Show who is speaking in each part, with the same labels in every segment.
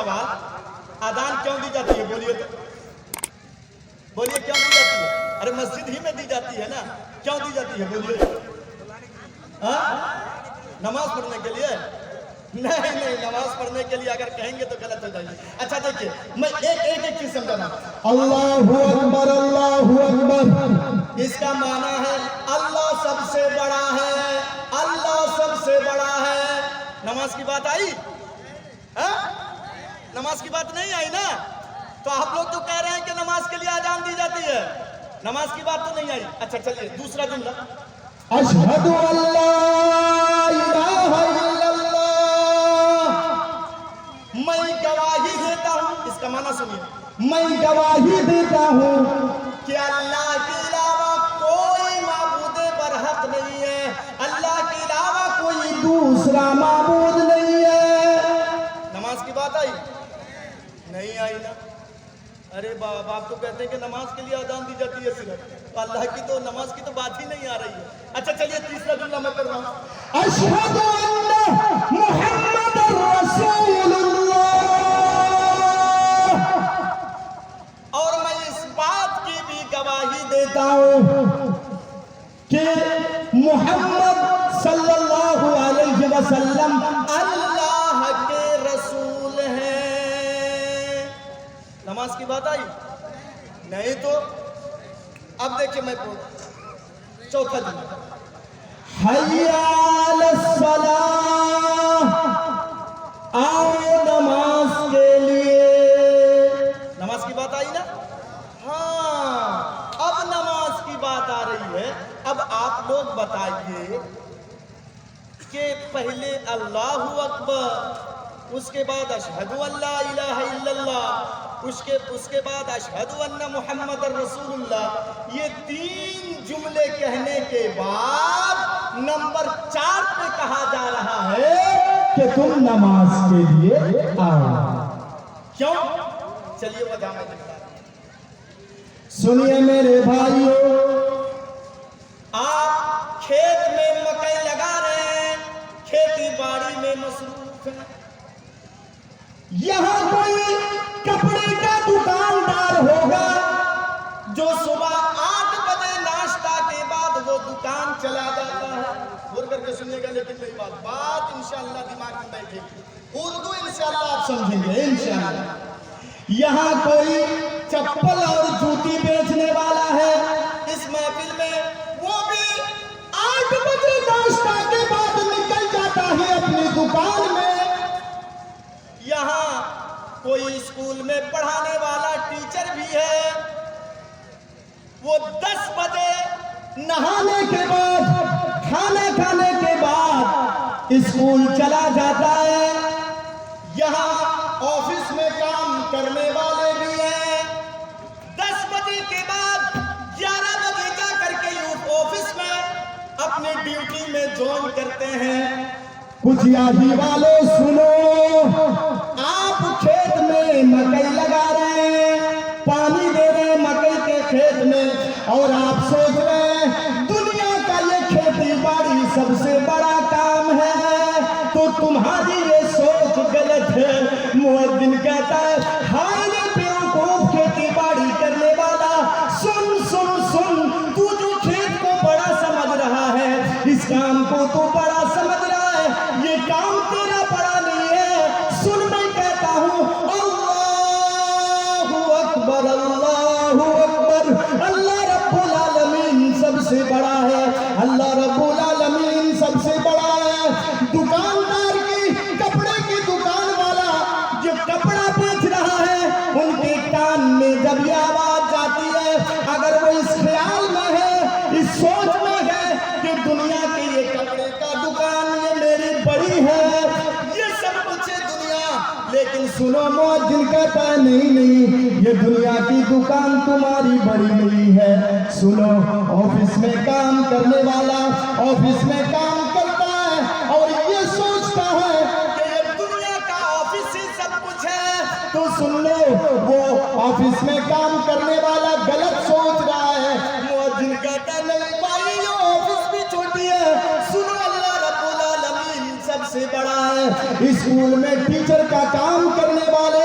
Speaker 1: سوال, اذان کیوں دی جاتی ہے؟ بولیے تو, بولیے کیوں دی جاتی ہے؟ ارے مسجد ہی میں دی جاتی ہے نا, کیوں دی جاتی ہے؟ بولیے. نماز پڑھنے کے لیے؟ نہیں نہیں, نماز پڑھنے کے لیے اگر کہیں گے تو غلط ہو جائے گی. اچھا دیکھیے, میں ایک چیز سمجھانا.
Speaker 2: اللہ اکبر اللہ اکبر,
Speaker 1: اس کا معنی ہے اللہ سب سے بڑا ہے, اللہ سب سے بڑا ہے. نماز کی بات آئی؟ نماز کی بات نہیں آئی نا. تو آپ لوگ تو کہہ رہے ہیں کہ نماز کے لیے اذان دی جاتی ہے, نماز کی بات تو نہیں آئی. اچھا چلیے دوسرا جملہ,
Speaker 2: اشہد ان لا الہ الا اللہ,
Speaker 1: میں گواہی دیتا ہوں. اس کا معنی سنیے,
Speaker 2: میں گواہی دیتا ہوں
Speaker 1: کہ اللہ کے علاوہ کوئی معبود برحق نہیں ہے, اللہ کے علاوہ کوئی
Speaker 2: دوسرا معبود نہیں ہے.
Speaker 1: نماز کی بات آئی؟ نہیں آئی نا. ارے باپ, آپ تو کہتے ہیں کہ نماز کے لیے اذان دی جاتی ہے صرف, تو اللہ کی تو نماز کی تو بات ہی نہیں آ رہی ہے. اچھا چلیے تیسرا جملہ میں کر رہا ہوں,
Speaker 2: اشہد ان محمد رسول اللہ,
Speaker 1: اور میں اس بات کی بھی گواہی دیتا
Speaker 2: دیتا ہوں کہ محمد صلی اللہ علیہ وسلم
Speaker 1: اللہ کے رسول ہیں. نماز کی بات آئی؟ نہیں تو اب دیکھیں میں چوتھا جملہ,
Speaker 2: حی علی الصلاۃ, آؤ نماز کے لیے.
Speaker 1: نماز کی بات آئی نا؟ ہاں, اب نماز کی بات آ رہی ہے. اب آپ لوگ بتائیے کہ پہلے اللہ اکبر, اس کے بعد اشہد ان لا الہ الا اللہ, اس کے بعد اشہد ان محمد رسول اللہ, یہ تین جملے کہنے کے بعد نمبر 4 پہ کہا جا رہا ہے
Speaker 2: کہ تم نماز کے لیے آؤ.
Speaker 1: کیوں؟ چلیے وجہ میں دکھتا ہوں.
Speaker 2: سنیے میرے بھائیوں,
Speaker 1: آپ کھیت میں مکئی لگا رہے ہیں, کھیتی باڑی میں مصروف ہیں.
Speaker 2: یہاں کوئی کپڑے کا دکاندار ہوگا
Speaker 1: جو صبح 8 بجے ناشتہ کے بعد وہ دکان چلا جاتا ہے. غور کر کے سنیے گا, لیکن میری بات انشاءاللہ دماغ میں بیٹھے گی. اردو انشاءاللہ آپ سمجھیں گے انشاءاللہ.
Speaker 2: یہاں کوئی چپل اور جوتی بیچنے والا ہے,
Speaker 1: اس محفل میں وہ بھی
Speaker 2: 8 بجے ناشتہ کے بعد نکل جاتا ہے اپنی دکان میں.
Speaker 1: یہاں کوئی اسکول میں پڑھانے والا ٹیچر بھی ہے, وہ 10 بجے
Speaker 2: نہانے کے بعد, کھانا کھانے کے بعد اسکول چلا جاتا ہے.
Speaker 1: یہاں آفس میں کام کرنے والے بھی ہیں, 10 بجے کے بعد 11 بجے جا کر کے آفس میں اپنی ڈیوٹی میں جوائن کرتے ہیں.
Speaker 2: کچھ یادی والے سنو, آپ کھیت میں مکئی لگا رہے ہیں, پانی دے رہے ہیں مکئی کے کھیت میں, اور آپ سوچ رہے ہیں دنیا کا یہ کھیتی باڑی سب سے بڑا کام ہے, تو تمہاری یہ سوچ غلط ہے. مؤذن کہتا ہے, ہائے رے بیوقوف کھیتی باڑی کرنے والا, سن سن سن, تو جو کھیت کو بڑا سمجھ رہا ہے, اس کام کو تو بڑا سمجھ رہا ہے, یہ کام تیرا بڑا نہیں ہے. سن میں کہتا ہوں, اللہ اکبر اللہ اکبر, اللہ رب العالمین سب سے بڑا ہے, اللہ رب العالمین سب سے بڑا ہے. دکاندار کی, کپڑے کی دکان والا جو کپڑا بیچ رہا ہے, ان کے کان میں جب یہ آواز جاتی ہے, اگر وہ اس خیال میں ہے, اس سوچ میں ہے کہ دنیا کی یہ کپڑے کا دکان یہ میری بڑی ہے,
Speaker 1: یہ سب کچھ ہے دنیا,
Speaker 2: لیکن سنو مؤذن کہتا ہے نہیں نہیں, یہ دنیا کی دکان تمہاری بڑی نہیں ہے. سنو, آفس میں کام کرنے والا آفس میں کام کرتا ہے اور یہ سوچتا ہے
Speaker 1: کہ یہ دنیا کا آفس ہی سب کچھ ہے.
Speaker 2: تو سن لو, وہ آفس میں کام کرنے والا غلط سوچ رہا ہے.
Speaker 1: مؤذن کہتا ہے نہیں بھائی, یہ آفس بھی چھوٹی ہے. سنو, اللہ رب العالمین سب سے بڑا ہے.
Speaker 2: اسکول میں ٹیچر کا کام کرنے والے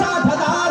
Speaker 2: 60,000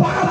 Speaker 2: 5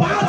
Speaker 2: 5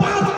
Speaker 2: 5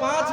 Speaker 2: 5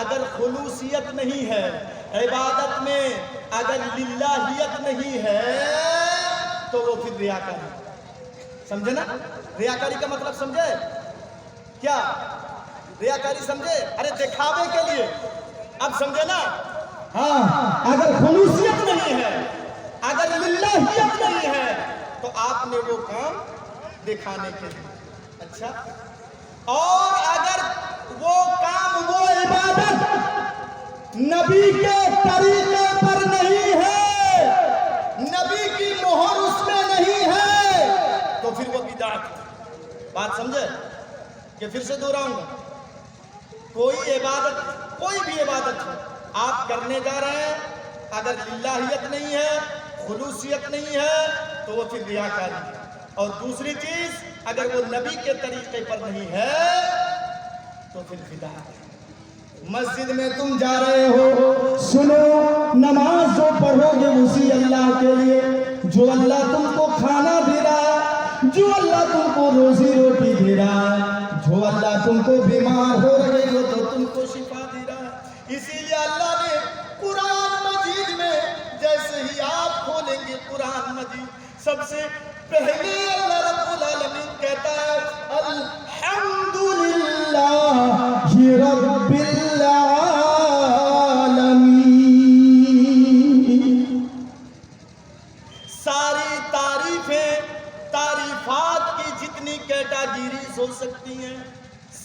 Speaker 1: اگر خلوصیت نہیں ہے، عبادت میں اگر للہیت نہیں ہے تو وہ پھر ریاکاری. سمجھے نا؟ ریاکاری کا مطلب سمجھے کیا؟ ریاکاری سمجھے؟ ارے دکھاوے کے لیے. اب سمجھے نا؟
Speaker 2: ہاں اگر خلوصیت
Speaker 1: نہیں ہے، اگر للہیت نہیں ہے تو آپ نے وہ کام دکھانے کے لیے. اچھا، اور اگر وہ کام، وہ
Speaker 2: عبادت نبی کے طریقے پر نہیں ہے،
Speaker 1: نبی کی مہر اس میں نہیں ہے تو پھر وہ بدعت ہے. بات سمجھے کہ پھر سے دوہراؤں گا؟ کوئی عبادت، کوئی بھی عبادت آپ کرنے جا رہے ہیں، اگر للہیت نہیں ہے، خلوصیت نہیں ہے تو وہ پھر ریاکاری ہے. اور دوسری چیز، اگر وہ نبی کے طریقے پر نہیں ہے تو پھر بدعت ہے.
Speaker 2: مسجد میں تم جا رہے ہو، سنو، نماز جو پڑھو گے اسی اللہ کے لیے جو اللہ تم کو کھانا دے رہا ہے، جو اللہ تم کو روزی روٹی دے رہا ہے، جو اللہ تم کو بیمار ہو رہے ہو تو
Speaker 1: تم کو شفا دے رہا ہے. اسی لیے اللہ نے قرآن مجید میں، جیسے ہی آپ کھولیں گے قرآن مجید، سب سے پہلے اللہ رب العالمین کہتا ہے
Speaker 2: الحمدللہ رب العالمین.
Speaker 1: ساری تعریفات کی جتنی کیٹاگریز ہو سکتی ہیں،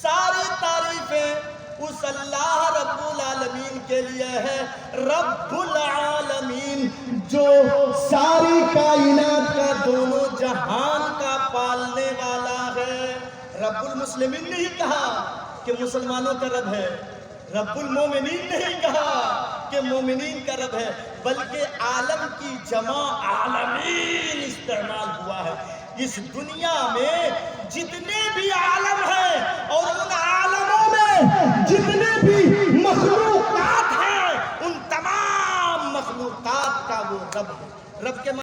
Speaker 1: ساری تعریفیں اس اللہ رب العالمین کے لیے ہے. رب العالمین
Speaker 2: جو ساری کائنات کا
Speaker 1: دونوں جہان کا پالنے والا ہے. رب المسلمین نہیں کہا کہ مسلمانوں کا رب ہے، رب المومنین نہیں کہا کہ مومنین کا رب ہے، بلکہ عالم کی جمع عالمین استعمال ہوا ہے. اس دنیا میں جتنے بھی عالم ہیں اور ان عالموں میں
Speaker 2: جتنے بھی
Speaker 1: مخلوقات ہیں، ان تمام مخلوقات کا وہ رب ہے. رب کے